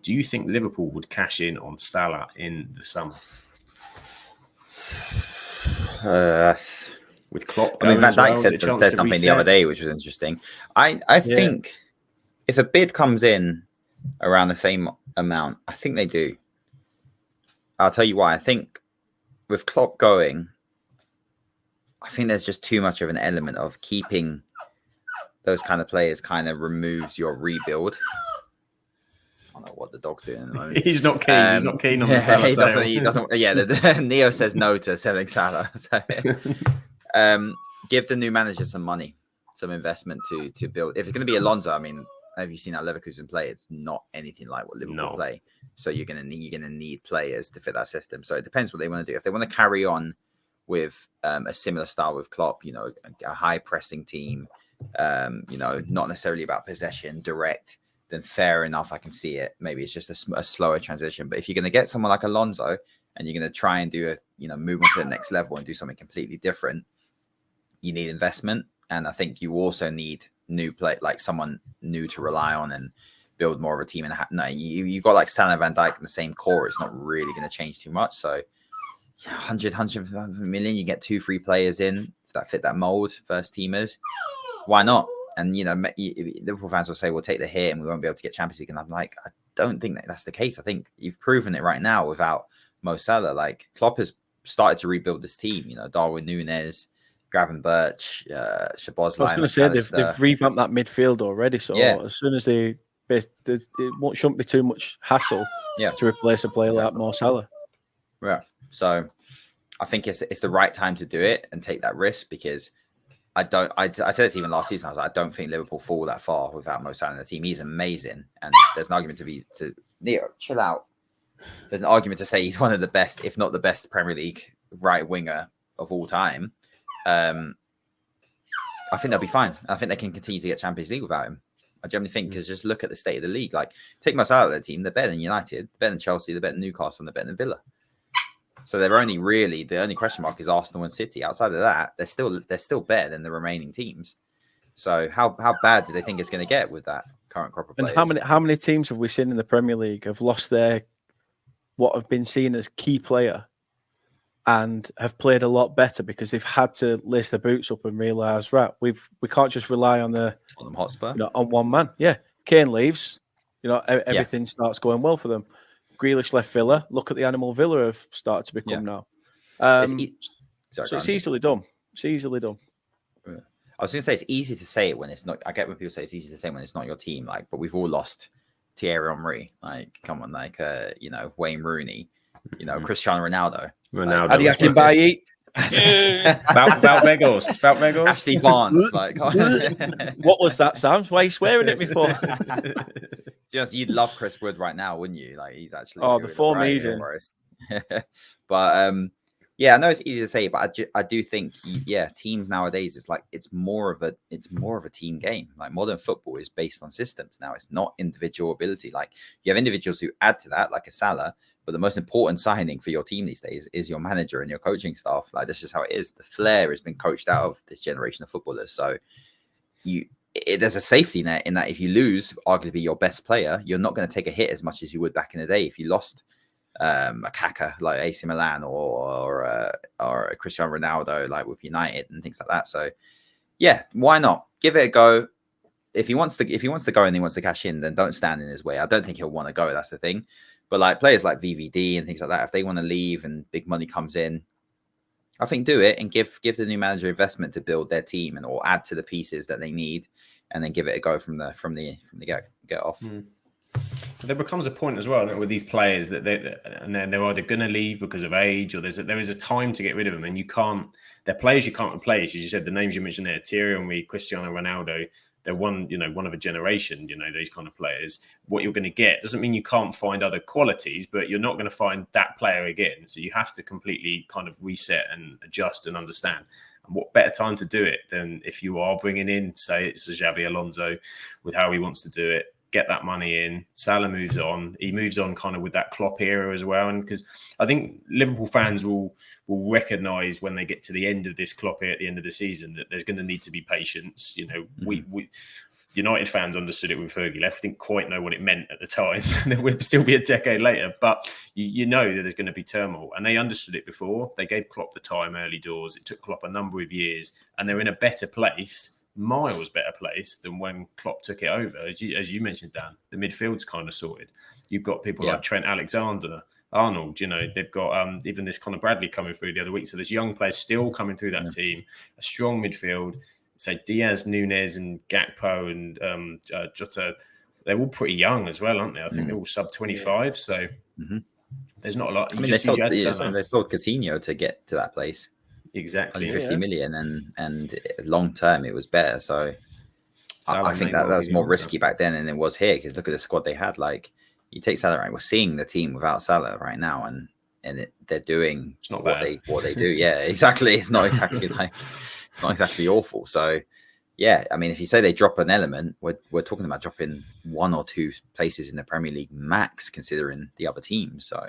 Do you think Liverpool would cash in on Salah in the summer? With Klopp going Van Dijk well, said something the other day, which was interesting. I think if a bid comes in around the same amount, I think they do. I'll tell you why. I think with Klopp going, I think there's just too much of an element of keeping those kind of players kind of removes your rebuild. I don't know what the dog's doing at the moment. He's not keen. He's not keen on the Salah sale. He doesn't. Yeah, Neo says no to selling Salah. So, give the new manager some money, some investment to build. If it's going to be Alonso, I mean, have you seen how Leverkusen play? It's not anything like what Liverpool play. So you're going to need players to fit that system. So it depends what they want to do. If they want to carry on with a similar style with Klopp, a high pressing team, not necessarily about possession, direct, then fair enough. I can see it. Maybe it's just a slower transition. But if you're going to get someone like Alonso and you're going to try and do move on to the next level and do something completely different, you need investment. And I think you also need new play, like someone new to rely on and build more of a team. And you've got like Salah, Van Dijk in the same core. It's not really going to change too much. So 100 million, you get 2-3 players in that fit that mold, first teamers. Why not? And, Liverpool fans will say, we'll take the hit and we won't be able to get Champions League. And I'm like, I don't think that's the case. I think you've proven it right now without Mo Salah. Like, Klopp has started to rebuild this team. Darwin Núñez, Gravenberch, Szoboszlai. I was going to say, they've revamped that midfield already. So as soon as it shouldn't be too much hassle to replace a player like Mo Salah. Yeah. So I think it's the right time to do it and take that risk, because I said this even last season. I was like, I don't think Liverpool fall that far without Mo Salah in the team. He's amazing, and there's an argument to Neo, chill out. There's an argument to say he's one of the best, if not the best, Premier League right winger of all time. I think they'll be fine. I think they can continue to get Champions League without him. I generally think, because just look at the state of the league. Like, take Mo Salah out of the team, they're better than United, they're better than Chelsea, they're better than Newcastle, and they're better than Villa. So the only question mark is Arsenal and City. Outside of that, they're still better than the remaining teams. So how bad do they think it's going to get with that current crop of players? And how many teams have we seen in the Premier League have lost their what have been seen as key player and have played a lot better because they've had to lace their boots up and realise, right, we can't just rely on Tottenham Hotspur, on one man. Yeah, Kane leaves, everything starts going well for them. Grealish left Villa. Look at the animal Villa have started to become now. It's easily done. It's easily done. I was going to say it's easy to say it when it's not. I get when people say it's easy to say when it's not your team. Like, but we've all lost Thierry Henry. Like, come on, Wayne Rooney. Cristiano Ronaldo. Adi Akinbaye. Valvegos. Ashley Barnes. What was that, Sam? Why are you swearing at me for? You'd love Chris Wood right now, wouldn't you? Like, he's actually the form he's in. But I know it's easy to say, but I do think teams nowadays it's more of a team game. Like, modern football is based on systems now. It's not individual ability. Like, you have individuals who add to that, like a Salah, but the most important signing for your team these days is your manager and your coaching staff. Like, that's just how it is. The flair has been coached out of this generation of footballers. So there's a safety net in that if you lose arguably your best player, you're not going to take a hit as much as you would back in the day if you lost a Kaka like AC Milan or a Cristiano Ronaldo like with United and things like that. So why not give it a go? If he wants to go and he wants to cash in, then don't stand in his way. I don't think he'll want to go. That's the thing. But like players like VVD and things like that, if they want to leave and big money comes in, I think do it and give the new manager investment to build their team or add to the pieces that they need, and then give it a go from the get off. There becomes a point as well with these players that they're either going to leave because of age, or there is a time to get rid of them, and you can't. They're players you can't replace. As you said, the names you mentioned there, Thierry Henry, Cristiano Ronaldo. They're one of a generation. These kind of players. What you're going to get doesn't mean you can't find other qualities, but you're not going to find that player again. So you have to completely kind of reset and adjust and understand. And what better time to do it than if you are bringing in, say, it's a Xabi Alonso with how he wants to do it. Get that money in. Salah moves on. He moves on kind of with that Klopp era as well. And because I think Liverpool fans will recognise when they get to the end of this Klopp era at the end of the season that there's going to need to be patience. United fans understood it when Fergie left. Didn't quite know what it meant at the time. It would still be a decade later, but you know that there's going to be turmoil, and they understood it before. They gave Klopp the time early doors. It took Klopp a number of years, and they're in a better place, miles better place than when Klopp took it over. As you mentioned, Dan, the midfield's kind of sorted. You've got people like Trent Alexander-Arnold. You know, they've got even this Conor Bradley coming through the other week. So there's young players still coming through that team. A strong midfield. So Diaz, Nunez, and Gakpo and Jota, they're all pretty young as well, aren't they? I think they're all sub 25. So there's not a lot. I mean, they sold Coutinho to get to that place. Exactly. Only 50 million, and long term it was better. So I think that was more risky back then than it was here, because look at the squad they had. Like, you take Salah, right? We're seeing the team without Salah right now, and they're doing what they do. Yeah, exactly. It's not exactly awful. So yeah, I mean, if you say they drop an element, we're talking about dropping 1 or 2 places in the Premier League max, considering the other teams. So